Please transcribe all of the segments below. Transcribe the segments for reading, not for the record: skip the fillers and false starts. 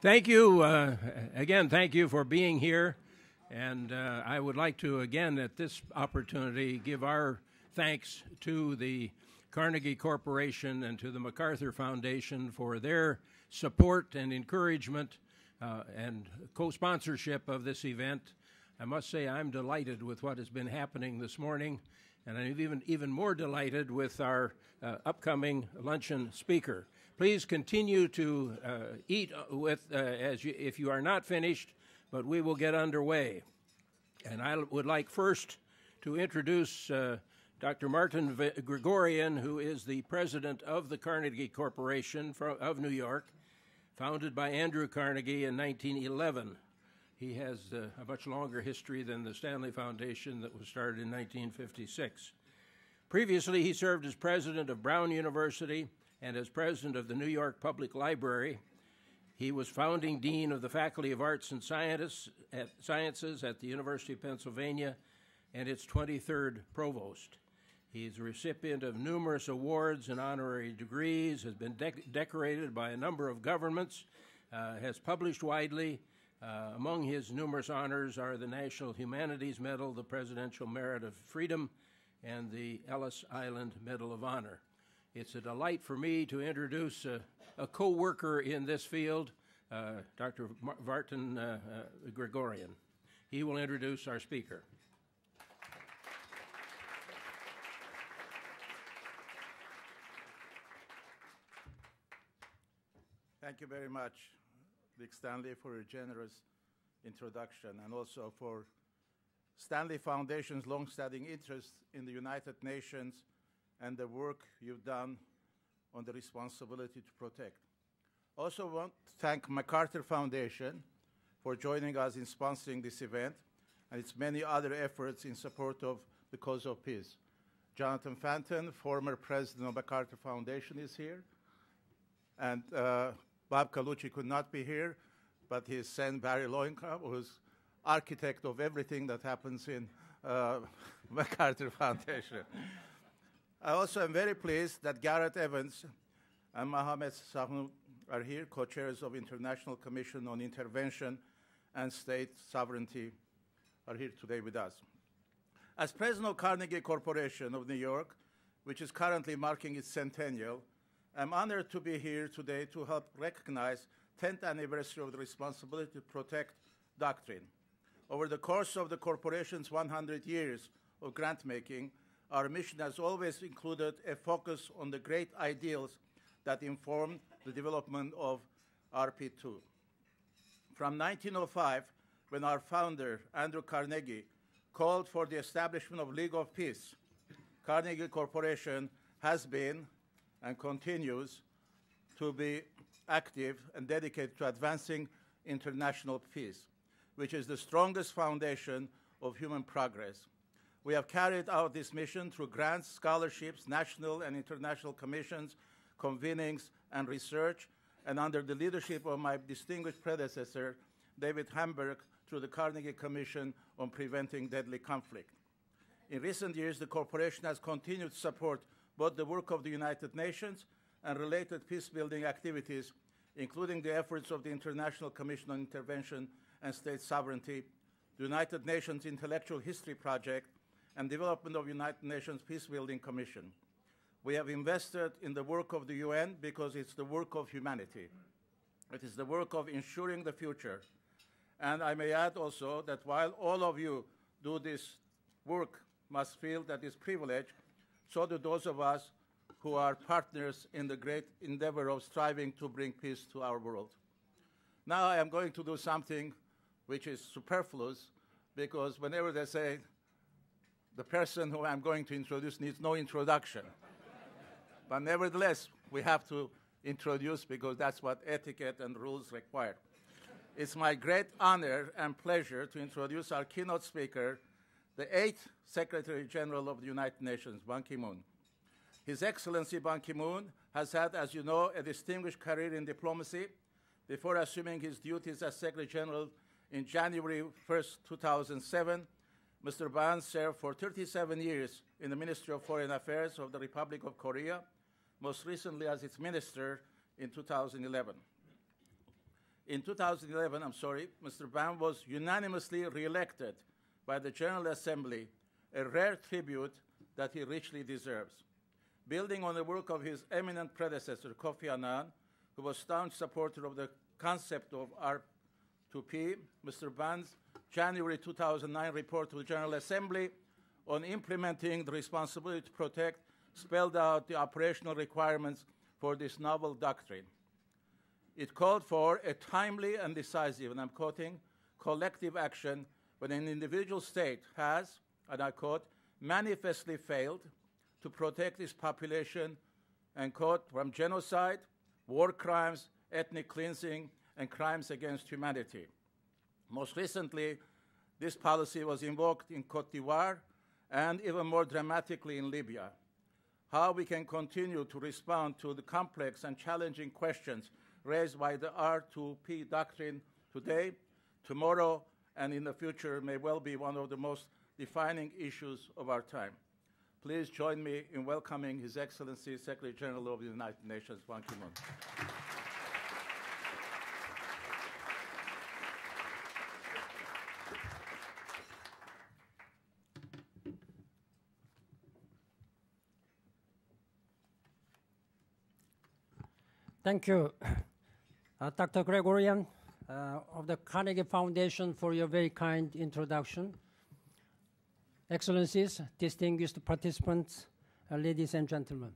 Thank you. Again, thank you for being here. And I would like to, again, at this opportunity, give our thanks to the Carnegie Corporation and to the MacArthur Foundation for their support and encouragement and co-sponsorship of this event. I must say I'm delighted with what has been happening this morning, and I'm even more delighted with our upcoming luncheon speaker. Please continue to eat if you are not finished, but we will get underway. And I would like first to introduce Dr. Martin Gregorian, who is the president of the Carnegie Corporation of New York, founded by Andrew Carnegie in 1911. He has a much longer history than the Stanley Foundation that was started in 1956. Previously, he served as president of Brown University and as president of the New York Public Library. He was founding dean of the Faculty of Arts and Sciences at the University of Pennsylvania and its 23rd provost. He's a recipient of numerous awards and honorary degrees, has been decorated by a number of governments, has published widely. Among his numerous honors are the National Humanities Medal, the Presidential Merit of Freedom, and the Ellis Island Medal of Honor. It's a delight for me to introduce a co-worker in this field, Dr. Martin Gregorian. He will introduce our speaker. Thank you very much, Dick Stanley, for your generous introduction, and also for Stanley Foundation's long-standing interest in the United Nations and the work you've done on the responsibility to protect. Also want to thank MacArthur Foundation for joining us in sponsoring this event and its many other efforts in support of the cause of peace. Jonathan Fenton, former president of MacArthur Foundation, is here. And Bob Colucci could not be here, but his son, Barry Loinkram, who's architect of everything that happens in MacArthur Foundation. I also am very pleased that Garrett Evans and Mohamed Sahnoun are here, co-chairs of International Commission on Intervention and State Sovereignty, are here today with us. As president of Carnegie Corporation of New York, which is currently marking its centennial, I'm honored to be here today to help recognize 10th anniversary of the Responsibility to Protect doctrine. Over the course of the corporation's 100 years of grant-making, our mission has always included a focus on the great ideals that informed the development of RP2. From 1905, when our founder, Andrew Carnegie, called for the establishment of League of Peace, Carnegie Corporation has been and continues to be active and dedicated to advancing international peace, which is the strongest foundation of human progress. We have carried out this mission through grants, scholarships, national and international commissions, convenings, and research, and under the leadership of my distinguished predecessor, David Hamburg, through the Carnegie Commission on Preventing Deadly Conflict. In recent years, the corporation has continued to support both the work of the United Nations and related peace-building activities, including the efforts of the International Commission on Intervention and State Sovereignty, the United Nations Intellectual History Project, and development of United Nations Peacebuilding Commission. We have invested in the work of the UN because it's the work of humanity. It is the work of ensuring the future. And I may add also that while all of you do this work must feel that it's privilege, so do those of us who are partners in the great endeavor of striving to bring peace to our world. Now I am going to do something which is superfluous, because whenever they say the person who I'm going to introduce needs no introduction. But nevertheless, we have to introduce because that's what etiquette and rules require. It's my great honor and pleasure to introduce our keynote speaker, the 8th Secretary General of the United Nations, Ban Ki-moon. His Excellency Ban Ki-moon has had, as you know, a distinguished career in diplomacy. Before assuming his duties as Secretary General in January 1st, 2007, Mr. Ban served for 37 years in the Ministry of Foreign Affairs of the Republic of Korea, most recently as its minister in 2011. In 2011, Mr. Ban was unanimously re-elected by the General Assembly, a rare tribute that he richly deserves. Building on the work of his eminent predecessor, Kofi Annan, who was staunch supporter of the concept of R2P, Mr. Ban's January 2009 report to the General Assembly on implementing the responsibility to protect spelled out the operational requirements for this novel doctrine. It called for a timely and decisive, and I'm quoting, collective action when an individual state has, and I quote, manifestly failed to protect its population, and quote, from genocide, war crimes, ethnic cleansing, and crimes against humanity. Most recently, this policy was invoked in Cote d'Ivoire and even more dramatically in Libya. How we can continue to respond to the complex and challenging questions raised by the R2P doctrine today, tomorrow, and in the future may well be one of the most defining issues of our time. Please join me in welcoming His Excellency Secretary General of the United Nations, Ban Ki-moon. Thank you, Dr. Gregorian of the Carnegie Foundation, for your very kind introduction. Excellencies, distinguished participants, ladies and gentlemen.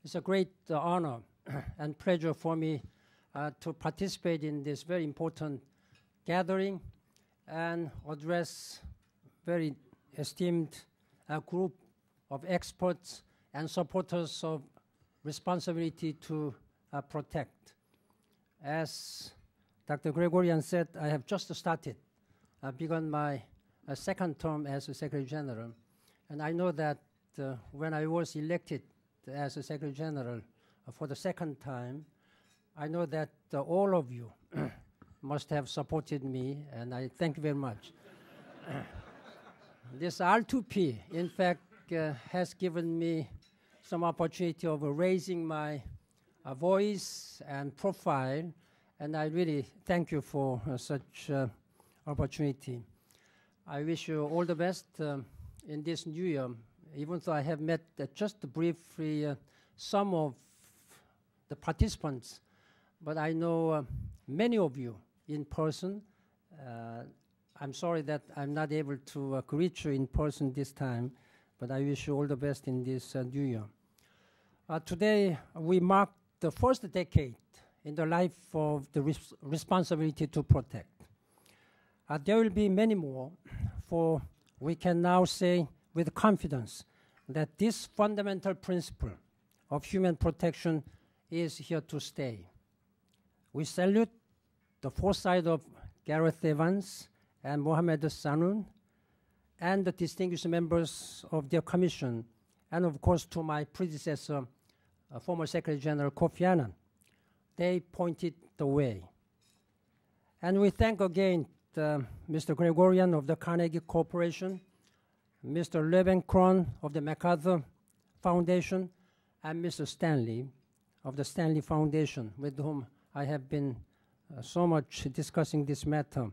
It's a great honor and pleasure for me to participate in this very important gathering and address very esteemed group of experts and supporters of responsibility to protect. As Dr. Gregorian said, I have just started, begun my second term as a Secretary General, and I know that when I was elected as a Secretary General for the second time, I know that all of you must have supported me, and I thank you very much. This R2P, in fact, has given me some opportunity of raising my voice and profile, and I really thank you for such opportunity. I wish you all the best in this new year, even though I have met just briefly some of the participants, but I know many of you in person. I'm sorry that I'm not able to greet you in person this time, but I wish you all the best in this new year. Today, we mark the first decade in the life of the responsibility to protect. There will be many more, for we can now say with confidence that this fundamental principle of human protection is here to stay. We salute the foresight of Gareth Evans and Mohammed Sanoun and the distinguished members of their commission, and of course to my predecessor, former Secretary General Kofi Annan. They pointed the way. And we thank again Mr. Gregorian of the Carnegie Corporation, Mr. Levenkron of the MacArthur Foundation, and Mr. Stanley of the Stanley Foundation, with whom I have been so much discussing this matter,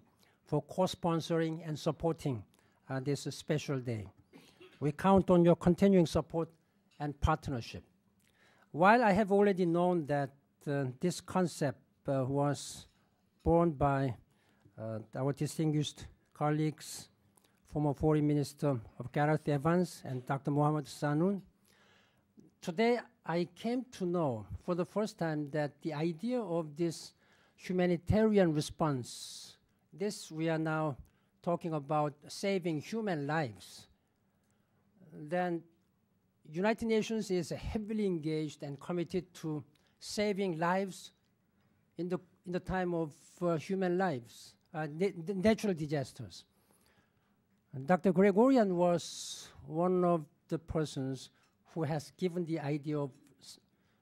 for co-sponsoring and supporting this special day. We count on your continuing support and partnership. While I have already known that this concept was born by our distinguished colleagues, former Foreign Minister of Gareth Evans and Dr. Mohammed Sanoun, today I came to know for the first time that the idea of this humanitarian response, this we are now talking about saving human lives, then United Nations is heavily engaged and committed to saving lives in the time of human lives, natural disasters. And Dr. Gregorian was one of the persons who has given the idea of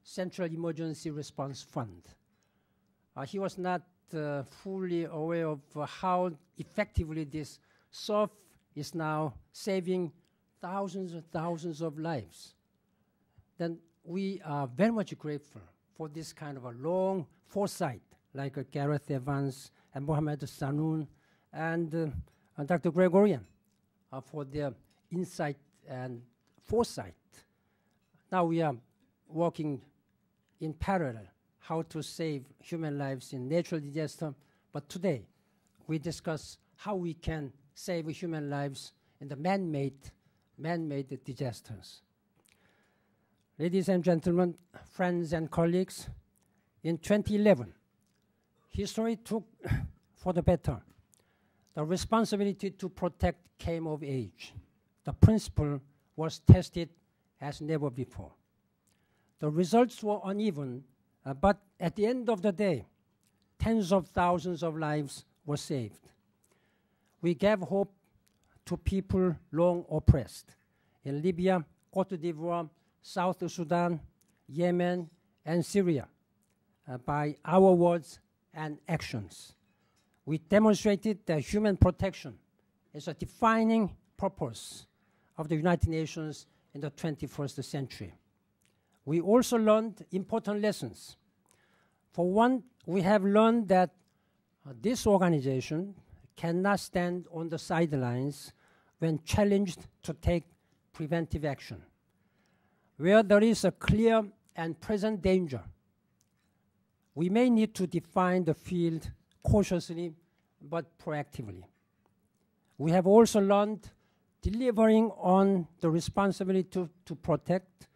Central Emergency Response Fund. He was not fully aware of how effectively this SURF is now saving thousands and thousands of lives. Then we are very much grateful for this kind of a long foresight like Gareth Evans and Mohammed Sanoun and Dr. Gregorian for their insight and foresight. Now we are working in parallel how to save human lives in natural disaster, but today we discuss how we can save human lives in the man-made disasters. Ladies and gentlemen, friends and colleagues, in 2011, history took for the better. The responsibility to protect came of age. The principle was tested as never before. The results were uneven, but at the end of the day, tens of thousands of lives were saved. We gave hope to people long oppressed in Libya, Cote d'Ivoire, South Sudan, Yemen, and Syria by our words and actions. We demonstrated that human protection is a defining purpose of the United Nations in the 21st century. We also learned important lessons. For one, we have learned that this organization cannot stand on the sidelines when challenged to take preventive action. Where there is a clear and present danger, we may need to define the field cautiously but proactively. We have also learned delivering on the responsibility to protect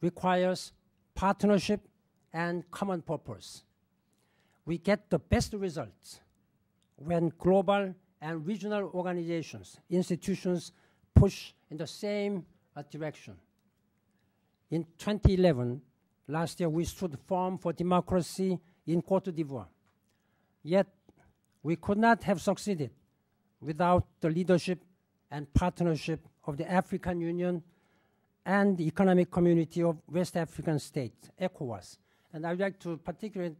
requires partnership and common purpose. We get the best results when global and regional organizations, institutions push in the same direction. In 2011, last year, we stood firm for democracy in Cote d'Ivoire. Yet, we could not have succeeded without the leadership and partnership of the African Union and the Economic Community of West African States, ECOWAS. And I'd like to particularly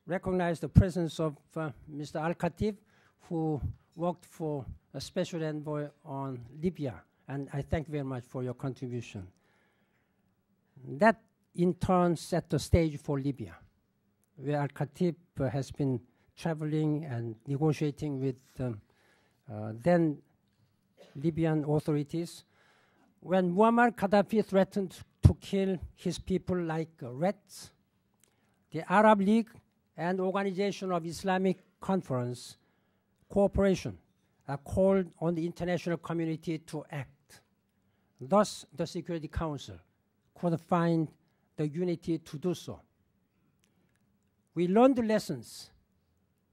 recognize the presence of Mr. Al-Khatib, who worked for a special envoy on Libya. And I thank you very much for your contribution. That, in turn, set the stage for Libya, where Al-Khatib has been traveling and negotiating with then Libyan authorities. When Muammar Gaddafi threatened to kill his people like rats, the Arab League and Organization of Islamic Conference Cooperation called on the international community to act. Thus, the Security Council could find the unity to do so. We learned the lessons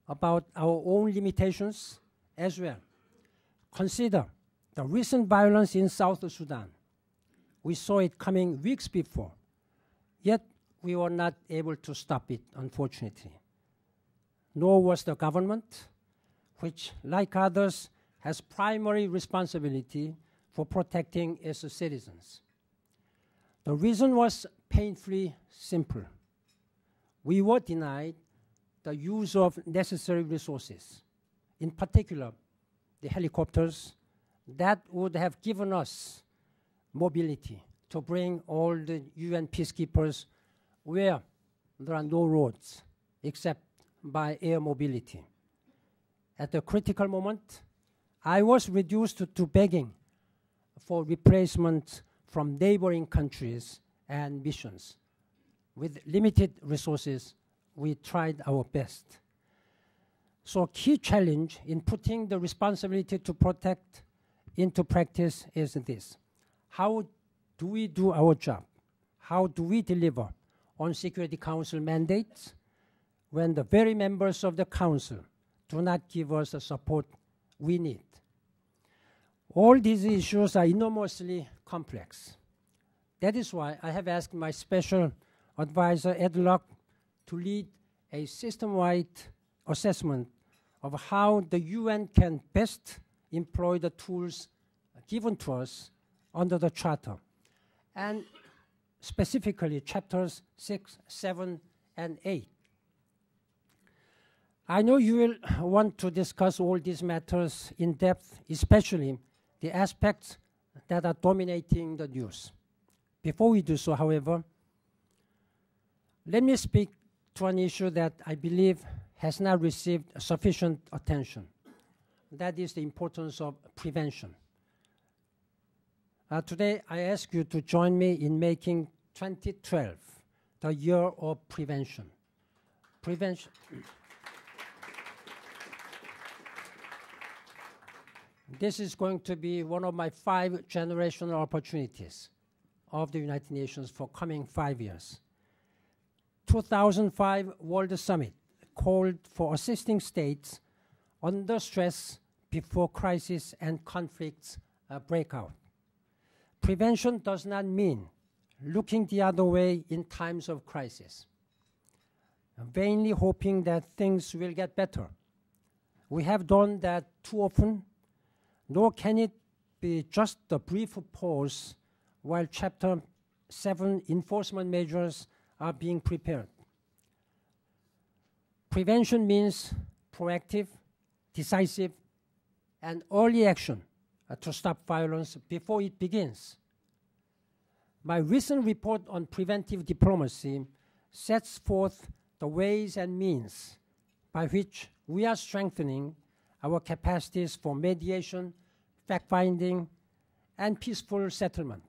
about our own limitations as well. Consider the recent violence in South Sudan. We saw it coming weeks before, yet we were not able to stop it, unfortunately. Nor was the government, which, like others, has primary responsibility for protecting its citizens. The reason was painfully simple. We were denied the use of necessary resources, in particular, the helicopters that would have given us mobility to bring all the UN peacekeepers where there are no roads except by air mobility. At a critical moment, I was reduced to begging for replacement from neighboring countries and missions. With limited resources, we tried our best. So a key challenge in putting the responsibility to protect into practice is this. How do we do our job? How do we deliver on Security Council mandates when the very members of the Council do not give us the support we need? All these issues are enormously complex. That is why I have asked my special advisor, Ed Luck, to lead a system-wide assessment of how the UN can best employ the tools given to us under the Charter, and specifically chapters 6, 7, and 8. I know you will want to discuss all these matters in depth, especially the aspects that are dominating the news. Before we do so, however, let me speak to an issue that I believe has not received sufficient attention. That is the importance of prevention. Today, I ask you to join me in making 2012 the year of prevention. Prevention. This is going to be one of my 5 generational opportunities of the United Nations for coming 5 years. 2005 World Summit called for assisting states under stress before crisis and conflicts break out. Prevention does not mean looking the other way in times of crisis, vainly hoping that things will get better. We have done that too often, nor can it be just a brief pause while Chapter 7 enforcement measures are being prepared. Prevention means proactive, decisive, and early action to stop violence before it begins. My recent report on preventive diplomacy sets forth the ways and means by which we are strengthening our capacities for mediation, fact-finding, and peaceful settlement.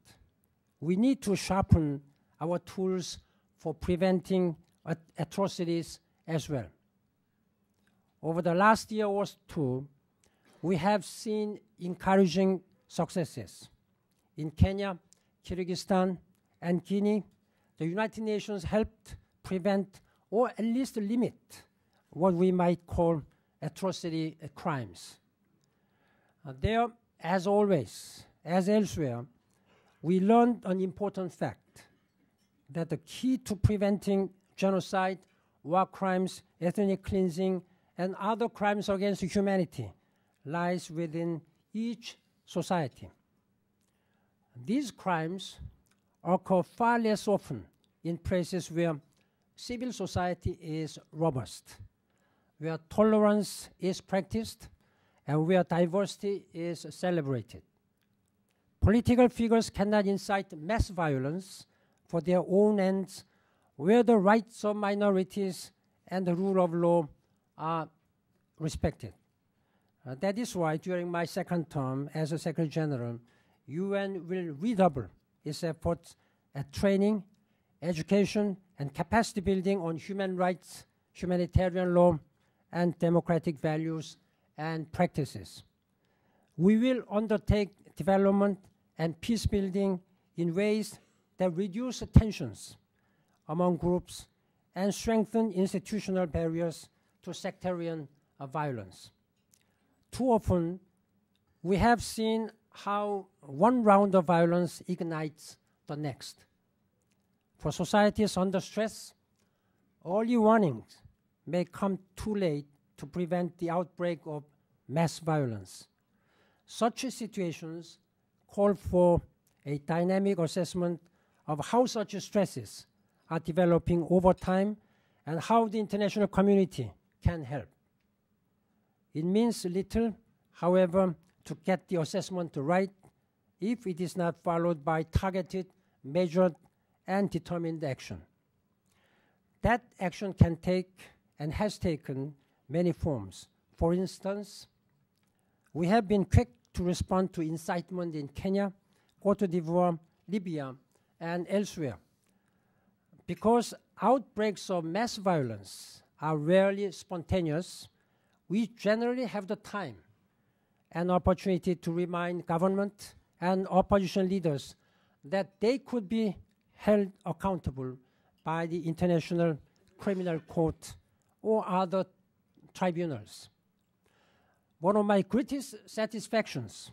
We need to sharpen our tools for preventing atrocities as well. Over the last year or two, we have seen encouraging successes. In Kenya, Kyrgyzstan, and Guinea, the United Nations helped prevent or at least limit what we might call atrocity crimes. There, as always, as elsewhere, we learned an important fact, that the key to preventing genocide, war crimes, ethnic cleansing, and other crimes against humanity lies within each society. These crimes occur far less often in places where civil society is robust, where tolerance is practiced, and where diversity is celebrated. Political figures cannot incite mass violence for their own ends, where the rights of minorities and the rule of law are respected. That is why during my second term as a Secretary General, UN will redouble its efforts at training, education, and capacity building on human rights, humanitarian law, and democratic values and practices. We will undertake development and peace building in ways that reduce tensions among groups and strengthen institutional barriers to sectarian violence. Too often, we have seen how one round of violence ignites the next. For societies under stress, early warnings may come too late to prevent the outbreak of mass violence. Such situations call for a dynamic assessment of how such stresses are developing over time and how the international community can help. It means little, however, to get the assessment right if it is not followed by targeted, measured, and determined action. That action can take and has taken many forms. For instance, we have been quick to respond to incitement in Kenya, Cote d'Ivoire, Libya, and elsewhere. Because outbreaks of mass violence are rarely spontaneous, we generally have the time and opportunity to remind government and opposition leaders that they could be held accountable by the International Criminal Court or other tribunals. One of my greatest satisfactions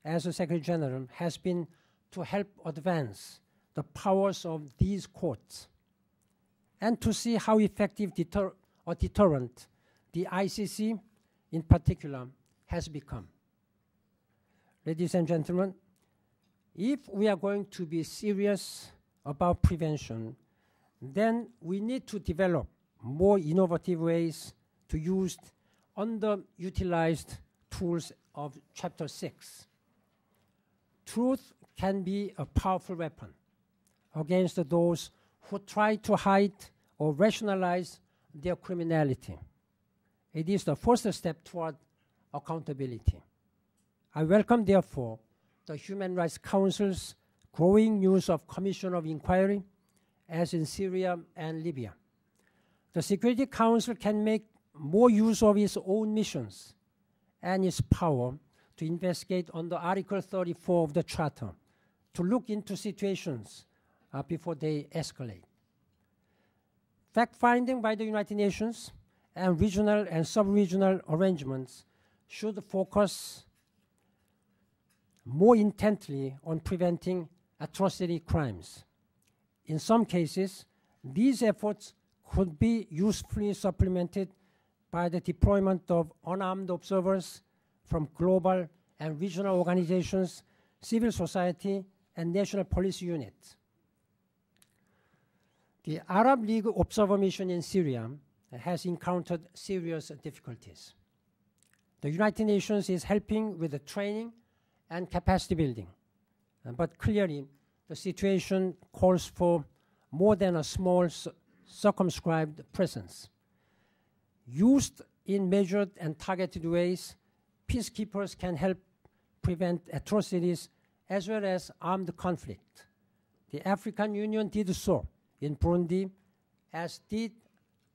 as a Secretary General has been to help advance the powers of these courts and to see how effective a deterrent the ICC in particular has become. Ladies and gentlemen, if we are going to be serious about prevention, then we need to develop more innovative ways to use underutilized tools of Chapter 6. Truth can be a powerful weapon against those who try to hide or rationalize their criminality. It is the first step toward accountability. I welcome, therefore, the Human Rights Council's growing use of Commission of Inquiry, as in Syria and Libya. The Security Council can make more use of its own missions and its power to investigate under Article 34 of the Charter, to look into situations before they escalate. Fact-finding by the United Nations and regional and sub-regional arrangements should focus more intently on preventing atrocity crimes. In some cases, these efforts could be usefully supplemented by the deployment of unarmed observers from global and regional organizations, civil society, and national police units. The Arab League Observer Mission in Syria has encountered serious difficulties. The United Nations is helping with the training and capacity building, but clearly the situation calls for more than a small circumscribed presence. Used in measured and targeted ways, peacekeepers can help prevent atrocities as well as armed conflict. The African Union did so in Burundi, as did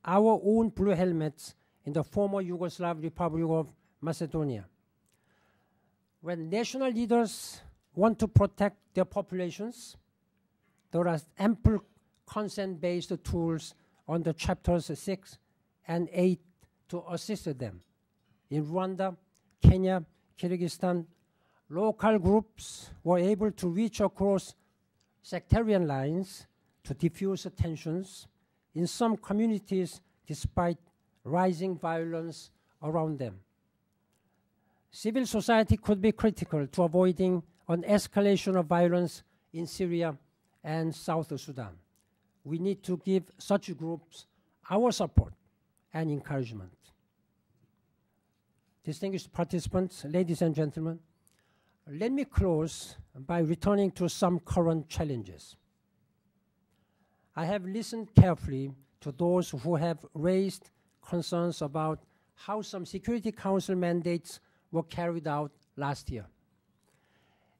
our own Blue Helmets in the former Yugoslav Republic of Macedonia. When national leaders want to protect their populations, there are ample consent-based tools under Chapters 6 and 8 to assist them. In Rwanda, Kenya, Kyrgyzstan, local groups were able to reach across sectarian lines to diffuse tensions in some communities despite rising violence around them. Civil society could be critical to avoiding an escalation of violence in Syria and South Sudan. We need to give such groups our support and encouragement. Distinguished participants, ladies and gentlemen, let me close by returning to some current challenges. I have listened carefully to those who have raised concerns about how some Security Council mandates were carried out last year.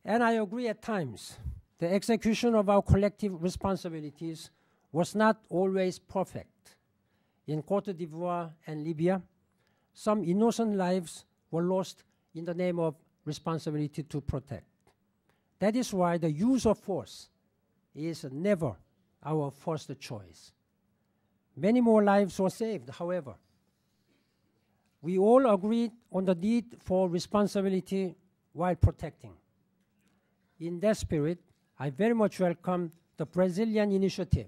And I agree at times the execution of our collective responsibilities was not always perfect. In Côte d'Ivoire and Libya, some innocent lives were lost in the name of responsibility to protect. That is why the use of force is never our first choice. Many more lives were saved, however. We all agreed on the need for responsibility while protecting. In that spirit, I very much welcome the Brazilian initiative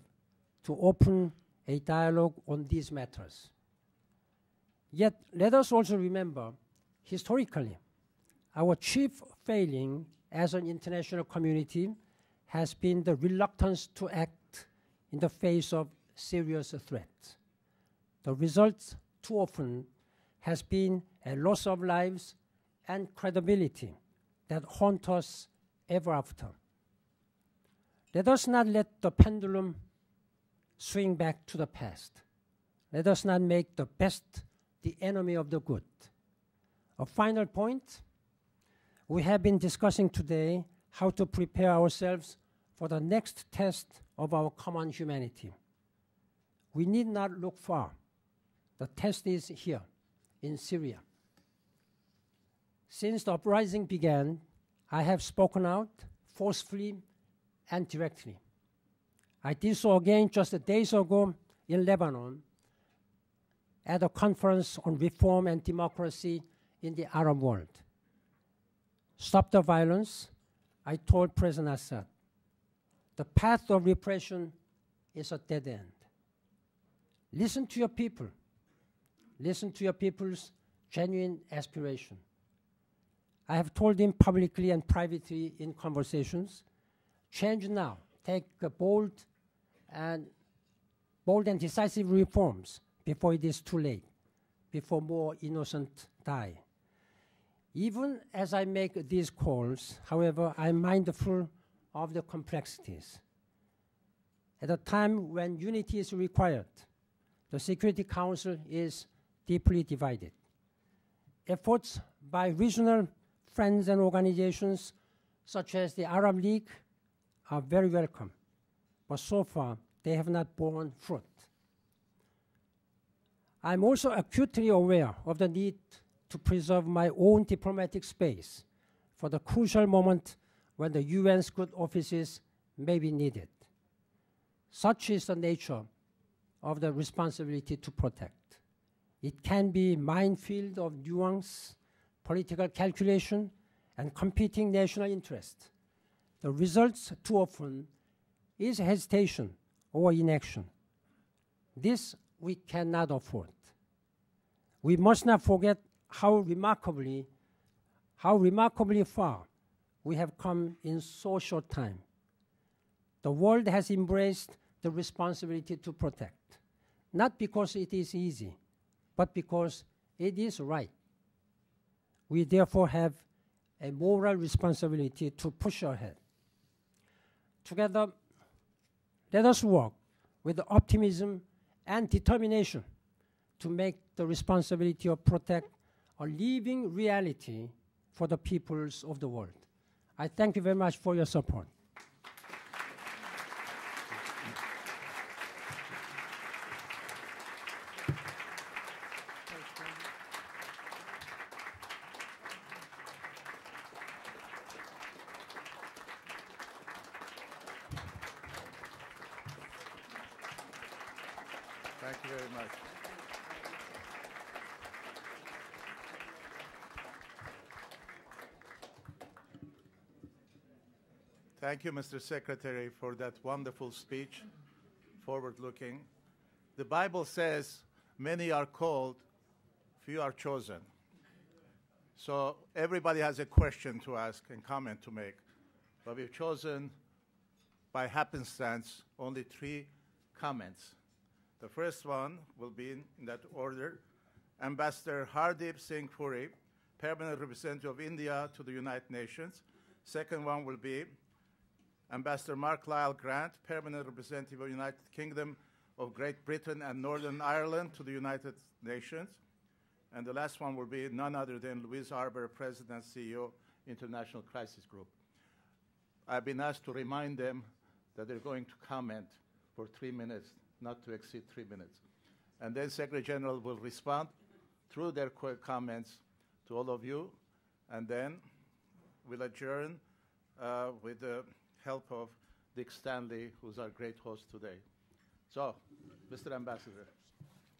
to open a dialogue on these matters. Yet, let us also remember, historically, our chief failing as an international community has been the reluctance to act in the face of serious threats. The result, too often, has been a loss of lives and credibility that haunt us ever after. Let us not let the pendulum swing back to the past. Let us not make the best the enemy of the good. A final point, we have been discussing today how to prepare ourselves for the next test of our common humanity. We need not look far. The test is here, in Syria. Since the uprising began, I have spoken out forcefully and directly. I did so again just days ago in Lebanon at a conference on reform and democracy in the Arab world. Stop the violence, I told President Assad. The path of repression is a dead end. Listen to your people. Listen to your people's genuine aspiration. I have told him publicly and privately in conversations, change now. Take bold and decisive reforms before it is too late, before more innocent die. Even as I make these calls, however, I'm mindful of the complexities. At a time when unity is required, the Security Council is deeply divided. Efforts by regional friends and organizations such as the Arab League are very welcome, but so far they have not borne fruit. I'm also acutely aware of the need to preserve my own diplomatic space for the crucial moment when the UN's good offices may be needed. Such is the nature of the responsibility to protect. It can be a minefield of nuance, political calculation, and competing national interest. The result too often is hesitation or inaction. This we cannot afford. We must not forget how remarkably far we have come in so short time. The world has embraced the responsibility to protect, not because it is easy, but because it is right. We therefore have a moral responsibility to push ahead. Together, let us work with optimism and determination to make the responsibility of protect a living reality for the peoples of the world. I thank you very much for your support. Thank you very much. Thank you, Mr. Secretary, for that wonderful speech, forward-looking. The Bible says, many are called, few are chosen. So everybody has a question to ask and comment to make. But we've chosen, by happenstance, only 3 comments. The first one will be in that order. Ambassador Hardeep Singh Puri, Permanent Representative of India to the United Nations. Second one will be Ambassador Mark Lyle Grant, Permanent Representative of the United Kingdom of Great Britain and Northern Ireland to the United Nations. And the last one will be none other than Louise Arbour, President and CEO, International Crisis Group. I've been asked to remind them that they're going to comment for 3 minutes, not to exceed 3 minutes. And then Secretary General will respond through their comments to all of you, and then we'll adjourn with the help of Dick Stanley, who's our great host today. So, Mr. Ambassador.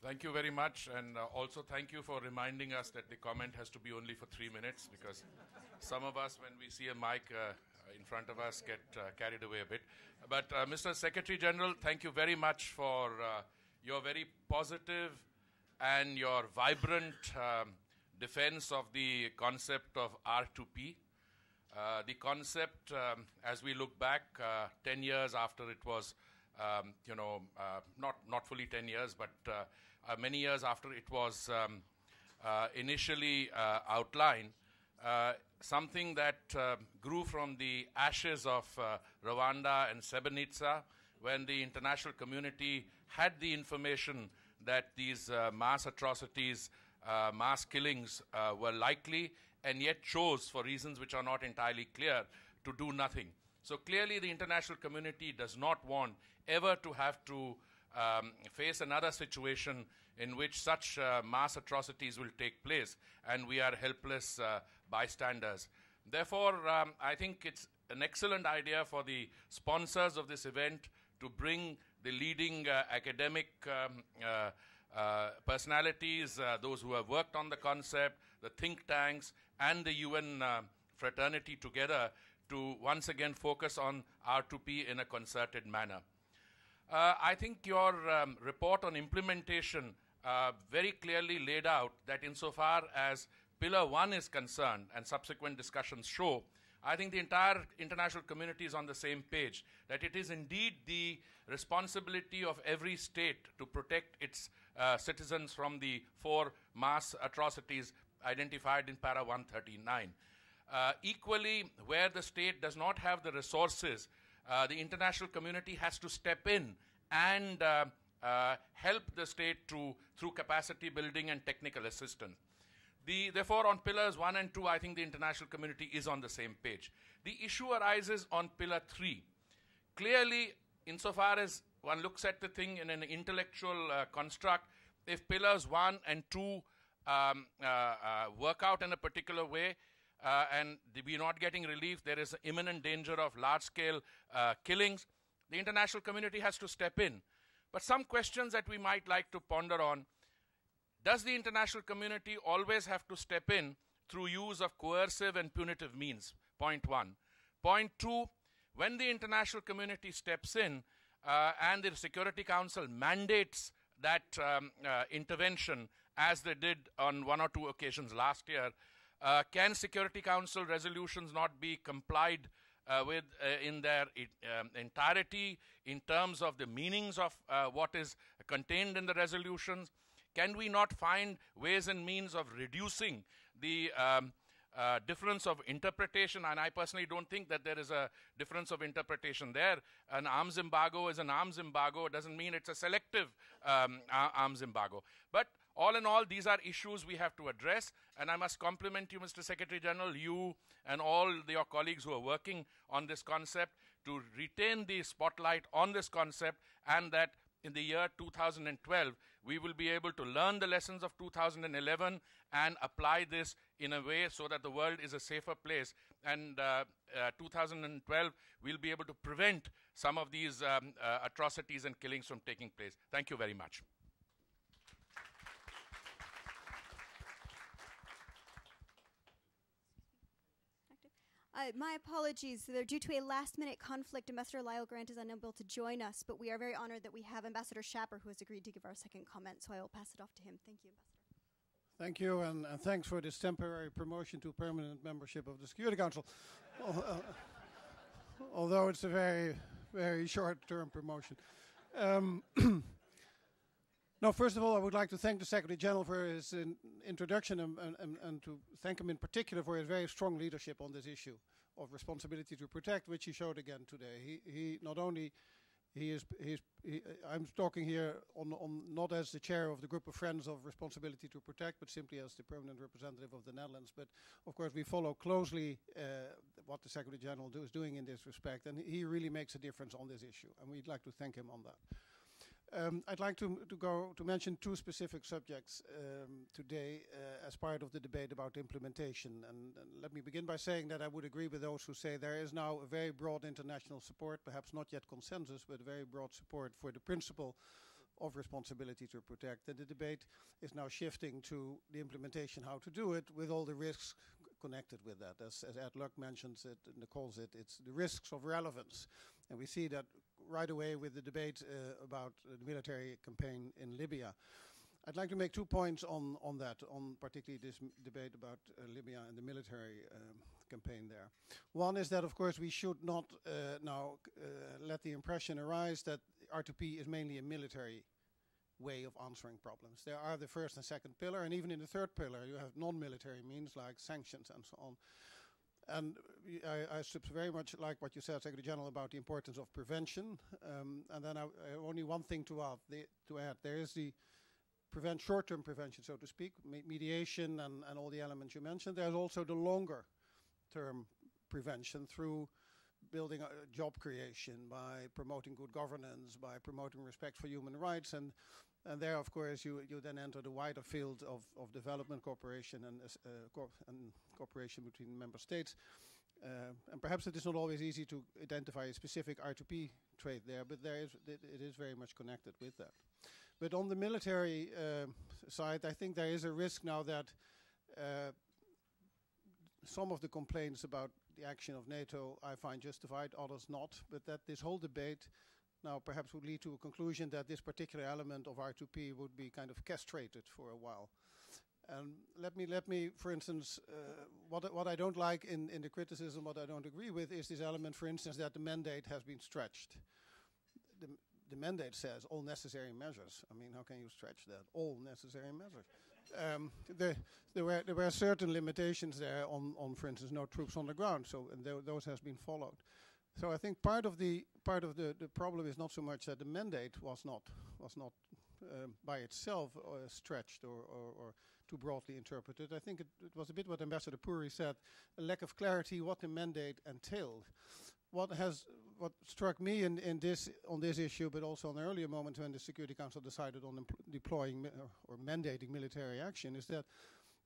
Thank you very much, and also thank you for reminding us that the comment has to be only for 3 minutes, because some of us, when we see a mic in front of us, get carried away a bit. But Mr. Secretary General, thank you very much for your very positive and your vibrant defense of the concept of R2P. The concept, as we look back 10 years after it was, not fully 10 years, but many years after it was initially outlined, something that grew from the ashes of Rwanda and Srebrenica, when the international community had the information that these mass atrocities, mass killings were likely, and yet chose, for reasons which are not entirely clear, to do nothing. So clearly the international community does not want ever to have to face another situation in which such mass atrocities will take place, and we are helpless bystanders. Therefore, I think it's an excellent idea for the sponsors of this event to bring the leading academic personalities, those who have worked on the concept, the think tanks, and the UN fraternity together to once again focus on R2P in a concerted manner. I think your report on implementation very clearly laid out that insofar as Pillar 1 is concerned, and subsequent discussions show, I think the entire international community is on the same page, that it is indeed the responsibility of every state to protect its citizens from the 4 mass atrocities identified in Para 139. Equally, where the state does not have the resources, the international community has to step in and help the state through capacity building and technical assistance. Therefore, on pillars 1 and 2, I think the international community is on the same page. The issue arises on pillar 3. Clearly, insofar as one looks at the thing in an intellectual construct, if pillars 1 and 2 work out in a particular way and we're not getting relief, there is imminent danger of large-scale killings, the international community has to step in. But some questions that we might like to ponder on: does the international community always have to step in through use of coercive and punitive means? Point 1. Point 2, when the international community steps in and the Security Council mandates that intervention, as they did on 1 or 2 occasions last year, can Security Council resolutions not be complied with in their entirety in terms of the meanings of what is contained in the resolutions? Can we not find ways and means of reducing the difference of interpretation? And I personally don't think that there is a difference of interpretation there. An arms embargo is an arms embargo. It doesn't mean it's a selective arms embargo. But all in all, these are issues we have to address. And I must compliment you, Mr. Secretary General, you and all your colleagues who are working on this concept, to retain the spotlight on this concept, and that in the year 2012, we will be able to learn the lessons of 2011 and apply this in a way so that the world is a safer place. And 2012, we'll be able to prevent some of these atrocities and killings from taking place. Thank you very much. My apologies. They're due to a last-minute conflict. Ambassador Lyle Grant is unable to join us, but we are very honored that we have Ambassador Schapper, who has agreed to give our second comment, so I will pass it off to him. Thank you, Ambassador. Thank you, and thanks for this temporary promotion to permanent membership of the Security Council. Although it's a very, very short-term promotion. No, first of all, I would like to thank the Secretary General for his introduction and to thank him in particular for his very strong leadership on this issue of responsibility to protect, which he showed again today. He not only I'm talking here on not as the chair of the group of friends of responsibility to protect, but simply as the permanent representative of the Netherlands. But of course, we follow closely what the Secretary General is doing in this respect, and he really makes a difference on this issue, and we'd like to thank him on that. I'd like to mention 2 specific subjects today as part of the debate about implementation. And let me begin by saying that I would agree with those who say there is now a very broad international support, perhaps not yet consensus, but very broad support for the principle of responsibility to protect. And the debate is now shifting to the implementation, how to do it, with all the risks connected with that. As Ed Luck mentions it and calls it, it's the risks of relevance. And we see that right away with the debate about the military campaign in Libya. I'd like to make 2 points on that, on particularly this debate about Libya and the military campaign there. One is that, of course, we should not now let the impression arise that R2P is mainly a military way of answering problems. There are the first and second pillar, and even in the third pillar, you have non-military means like sanctions and so on. And I very much like what you said, Secretary General, about the importance of prevention. And then only one thing to add. There is the short-term prevention, so to speak, mediation and all the elements you mentioned. There's also the longer-term prevention through building job creation, by promoting good governance, by promoting respect for human rights. And there, of course, you then enter the wider field of development cooperation and cooperation between member states. And perhaps it is not always easy to identify a specific R2P trait there, but it is very much connected with that. But on the military side, I think there is a risk now that some of the complaints about the action of NATO I find justified, others not, but that this whole debate now perhaps would lead to a conclusion that this particular element of R2P would be kind of castrated for a while. And let me, for instance, what I don't like in the criticism, what I don't agree with, is this element, for instance, that the mandate has been stretched. The mandate says all necessary measures. I mean, how can you stretch that? All necessary measures. There were certain limitations there on, for instance, no troops on the ground. So and those has been followed. So I think part of the problem is not so much that the mandate was not by itself stretched or too broadly interpreted. I think it was a bit what Ambassador Puri said, a lack of clarity what the mandate entailed. What struck me on this issue, but also on the earlier moment when the Security Council decided on deploying or mandating military action, is that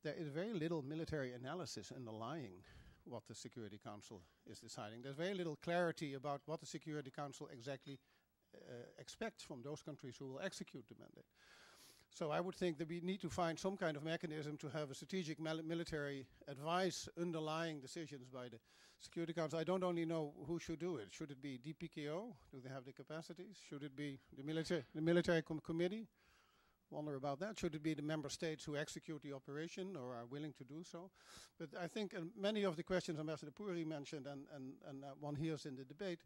there is very little military analysis underlying what the Security Council is deciding. There's very little clarity about what the Security Council exactly expects from those countries who will execute the mandate. So I would think that we need to find some kind of mechanism to have a strategic military advice underlying decisions by the Security Council. I don't only know who should do it. Should it be DPKO? Do they have the capacities? Should it be the military committee? Wonder about that. Should it be the member states who execute the operation or are willing to do so? But I think many of the questions Ambassador Puri mentioned and one hears in the debate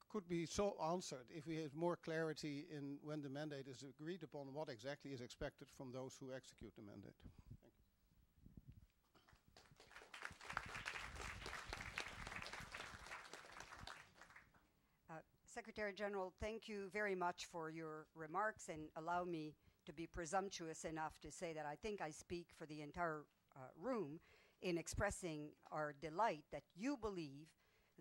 could be so answered if we have more clarity in when the mandate is agreed upon, what exactly is expected from those who execute the mandate. Secretary General, thank you very much for your remarks, and allow me to be presumptuous enough to say that I think I speak for the entire room in expressing our delight that you believe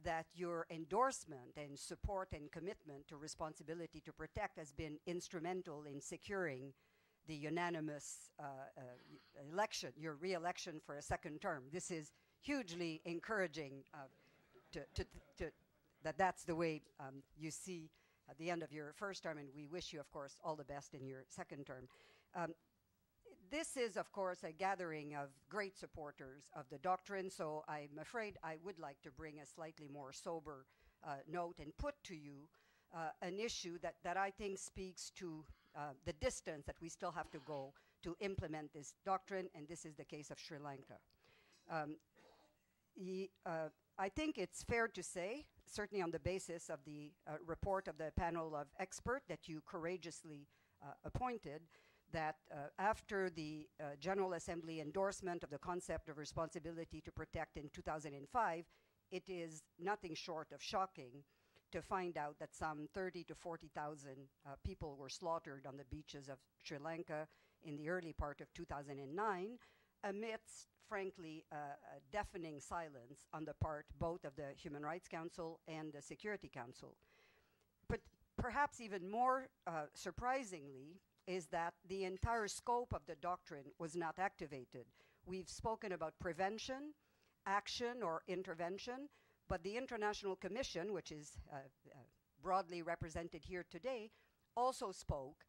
that your endorsement and support and commitment to responsibility to protect has been instrumental in securing the unanimous election, your re-election for a second term. This is hugely encouraging that's the way you see at the end of your first term, and we wish you, of course, all the best in your second term. This is, of course, a gathering of great supporters of the doctrine, so I'm afraid I would like to bring a slightly more sober note and put to you an issue that I think speaks to the distance that we still have to go to implement this doctrine, and this is the case of Sri Lanka. I think it's fair to say, certainly on the basis of the report of the panel of experts that you courageously appointed, that after the General Assembly endorsement of the concept of responsibility to protect in 2005, it is nothing short of shocking to find out that some 30 to 40,000 people were slaughtered on the beaches of Sri Lanka in the early part of 2009, amidst, frankly, a deafening silence on the part both of the Human Rights Council and the Security Council. But perhaps even more surprisingly is that the entire scope of the doctrine was not activated. We've spoken about prevention, action, or intervention, but the International Commission, which is broadly represented here today, also spoke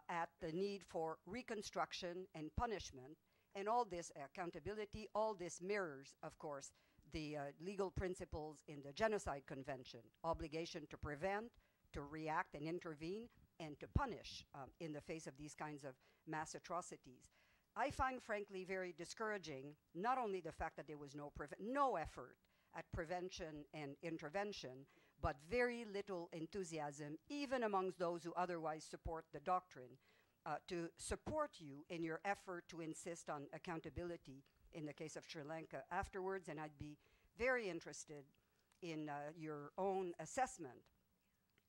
at the need for reconstruction and punishment, and all this accountability, all this mirrors, of course, the legal principles in the Genocide Convention, obligation to prevent, to react and intervene, and to punish in the face of these kinds of mass atrocities. I find, frankly, very discouraging not only the fact that there was no effort at prevention and intervention, but very little enthusiasm, even amongst those who otherwise support the doctrine, to support you in your effort to insist on accountability in the case of Sri Lanka afterwards. And I'd be very interested in your own assessment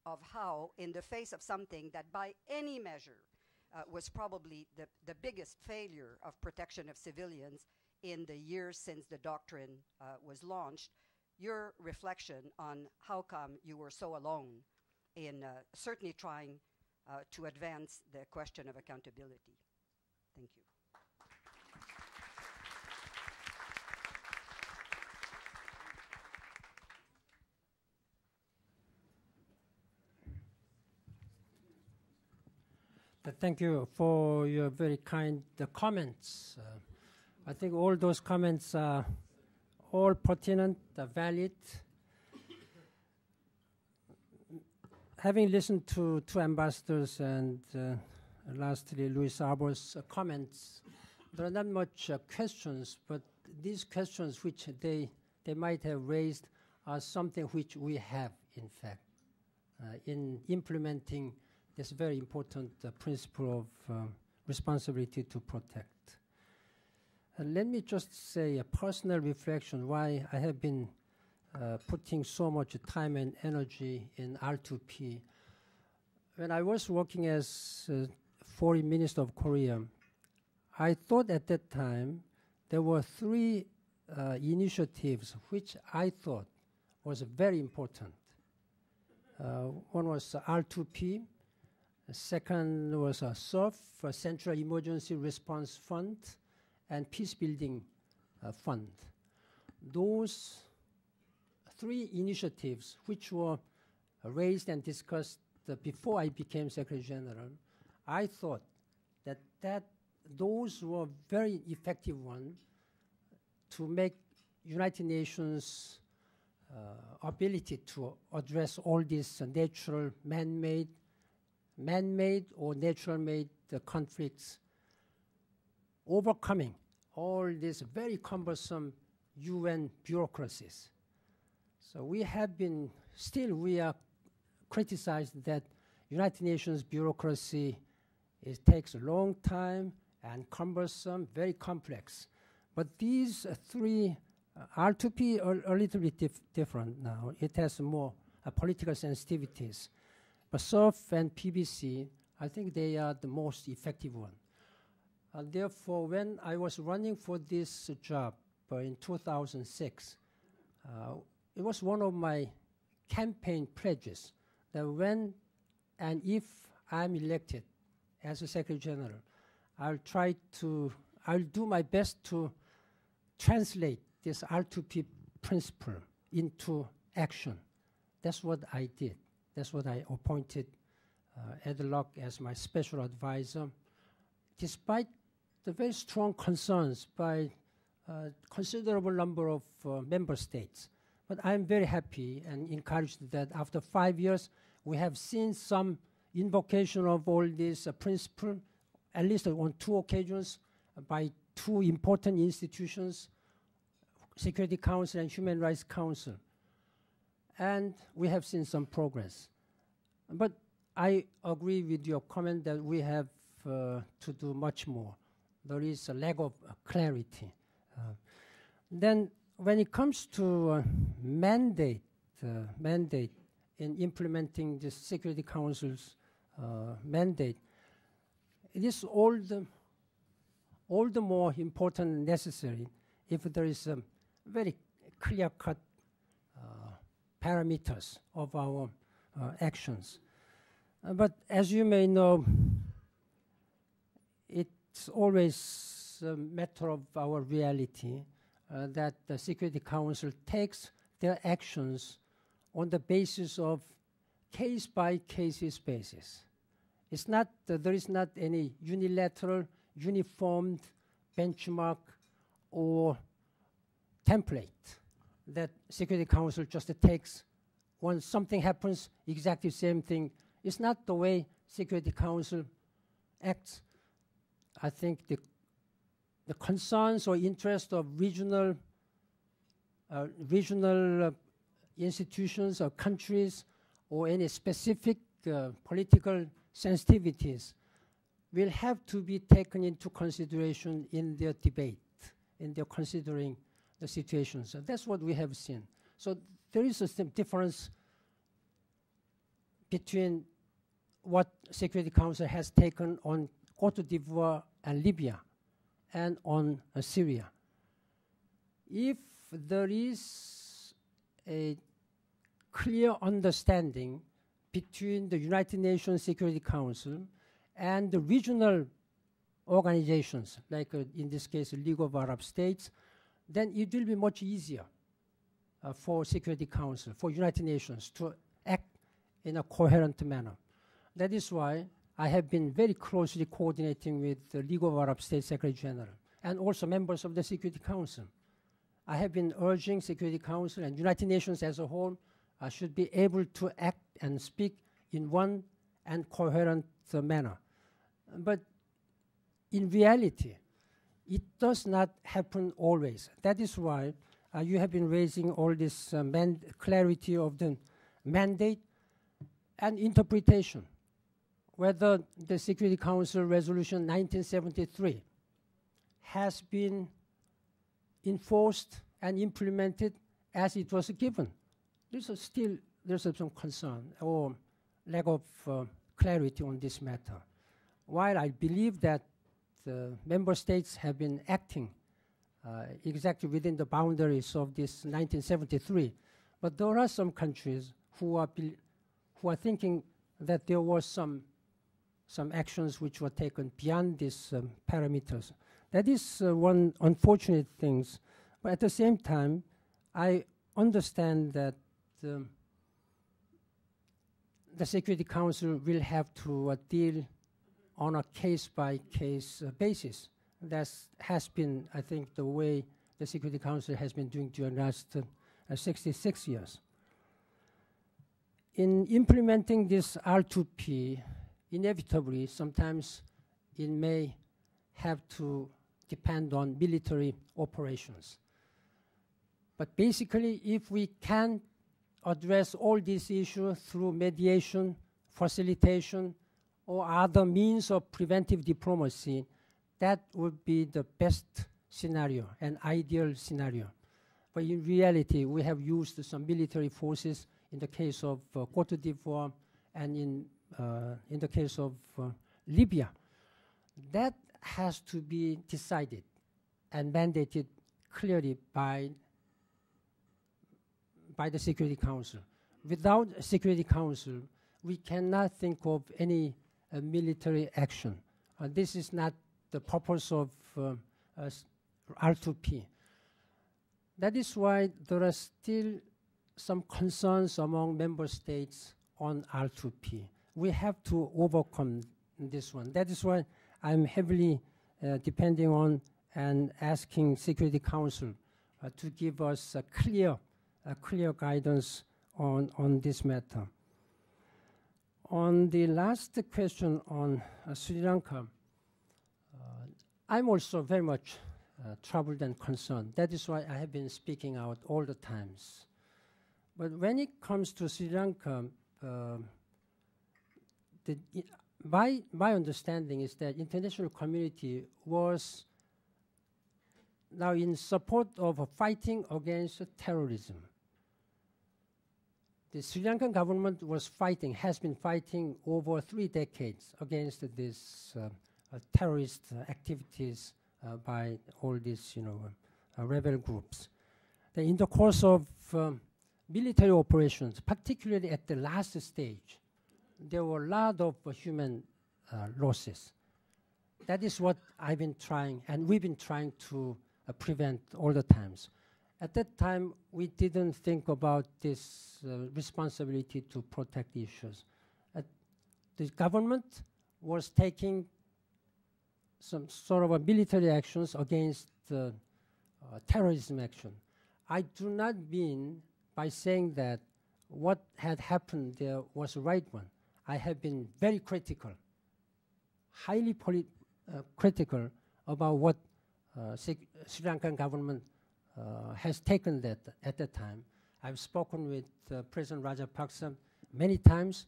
of how, in the face of something that by any measure was probably the biggest failure of protection of civilians in the years since the doctrine was launched, your reflection on how come you were so alone in certainly trying to advance the question of accountability. Thank you. Thank you for your very kind comments. I think all those comments are all pertinent, valid. Having listened to two ambassadors and lastly Luis Arbor's comments, there are not much questions, but these questions which they might have raised are something which we have, in fact, in implementing this very important principle of responsibility to protect. Let me just say a personal reflection why I have been putting so much time and energy in R2P. When I was working as Foreign Minister of Korea, I thought at that time there were three initiatives which I thought was very important. One was R2P, the second was SURF, Central Emergency Response Fund, and Peace Building Fund. Those three initiatives, which were raised and discussed before I became Secretary General, I thought that those were very effective ones to make United Nations ability to address all these natural, man-made or natural-made conflicts, overcoming all these very cumbersome UN bureaucracies. So we are criticized that United Nations bureaucracy takes a long time and cumbersome, very complex. But these three, R2P are a little bit different now. It has more political sensitivities. But SURF and PBC, I think they are the most effective one. Therefore, when I was running for this job in 2006, it was one of my campaign pledges that when and if I'm elected as a Secretary General, I'll do my best to translate this R2P principle into action. That's what I did. That's what I appointed Ed Luck as my special advisor, despite the very strong concerns by a considerable number of member states. But I'm very happy and encouraged that after 5 years, we have seen some invocation of all these principles, at least on 2 occasions, by 2 important institutions, Security Council and Human Rights Council. And we have seen some progress. But I agree with your comment that we have to do much more. There is a lack of clarity. Then when it comes to mandate in implementing the Security Council's mandate, it is all the more important and necessary if there is a very clear-cut parameters of our actions. But as you may know, it's always a matter of our reality that the Security Council takes their actions on the basis of case-by-case basis. It's not, there is not any unilateral, uniformed benchmark or template that Security Council just takes. When something happens, exactly the same thing. It's not the way Security Council acts. I think the concerns or interests of regional institutions or countries or any specific political sensitivities will have to be taken into consideration in their debate, in their considering the situation. So that's what we have seen. So there is a difference between what Security Council has taken on Cote d'Ivoire and Libya and on Syria. If there is a clear understanding between the United Nations Security Council and the regional organizations, like in this case, the League of Arab States, then it will be much easier for Security Council, for United Nations to act in a coherent manner. That is why I have been very closely coordinating with the League of Arab States Secretary General and also members of the Security Council. I have been urging Security Council and United Nations as a whole should be able to act and speak in one and coherent manner. But in reality, it does not happen always. That is why you have been raising all this clarity of the mandate and interpretation, whether the Security Council Resolution 1973 has been enforced and implemented as it was given. There's some concern or lack of clarity on this matter. While I believe that the member states have been acting exactly within the boundaries of this 1973, but there are some countries who are thinking that there was some actions which were taken beyond these parameters. That is one unfortunate thing. But at the same time, I understand that the Security Council will have to deal on a case-by-case basis. That has been, I think, the way the Security Council has been doing during the last 66 years. In implementing this R2P, inevitably, sometimes it may have to depend on military operations. But basically, if we can address all these issues through mediation, facilitation, or other means of preventive diplomacy, that would be the best scenario, an ideal scenario. But in reality, we have used some military forces in the case of Cote d'Ivoire and in the case of Libya. That has to be decided and mandated clearly by the Security Council. Without a Security Council, we cannot think of any military action. This is not the purpose of R2P. That is why there are still some concerns among member states on R2P. We have to overcome this one. That is why I'm heavily depending on and asking Security Council to give us a clear guidance on this matter. On the last question on Sri Lanka, I'm also very much troubled and concerned. That is why I have been speaking out all the times. But when it comes to Sri Lanka, my understanding is that international community was now in support of fighting against terrorism. The Sri Lankan government has been fighting over 3 decades against these terrorist activities by all these, rebel groups. In the course of military operations, particularly at the last stage, there were a lot of human losses. That is what I've been trying, and we've been trying to prevent all the times. At that time, we didn't think about this responsibility to protect issues. The government was taking some sort of a military actions against terrorism action. I do not mean by saying that what had happened there was the right one. I have been very critical, highly critical about what Sri Lankan government has taken that at the time. I've spoken with President Rajapaksa many times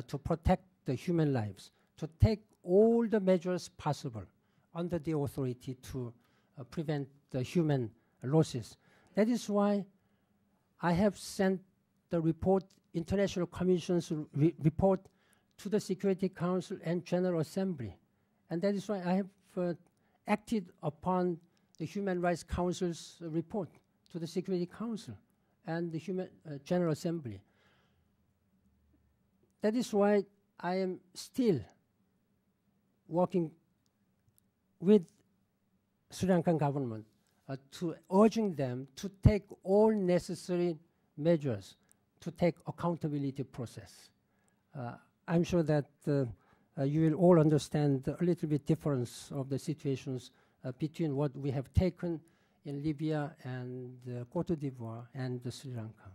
to protect the human lives, to take all the measures possible under the authority to prevent the human losses. That is why I have sent the report, International Commission's report, to the Security Council and General Assembly. And that is why I have acted upon the Human Rights Council's report to the Security Council and the General Assembly. That is why I am still working with Sri Lankan government to urging them to take all necessary measures to take accountability process. I'm sure that you will all understand a little bit difference of the situations between what we have taken in Libya and Cote d'Ivoire and Sri Lanka.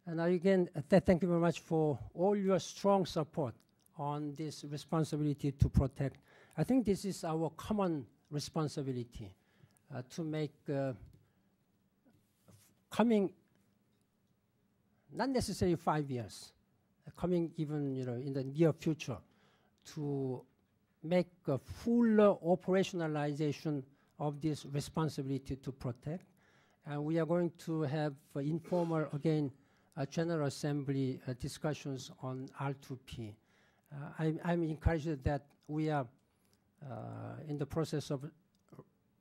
And again, thank you very much for all your strong support on this responsibility to protect. I think this is our common responsibility to make coming, not necessarily 5 years, coming even in the near future, to make a full operationalization of this responsibility to protect. And we are going to have informal, again, General Assembly discussions on R2P. I'm encouraged that we are in the process of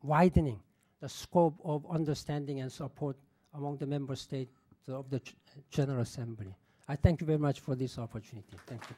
widening the scope of understanding and support among the member states of the General Assembly. I thank you very much for this opportunity. Thank you.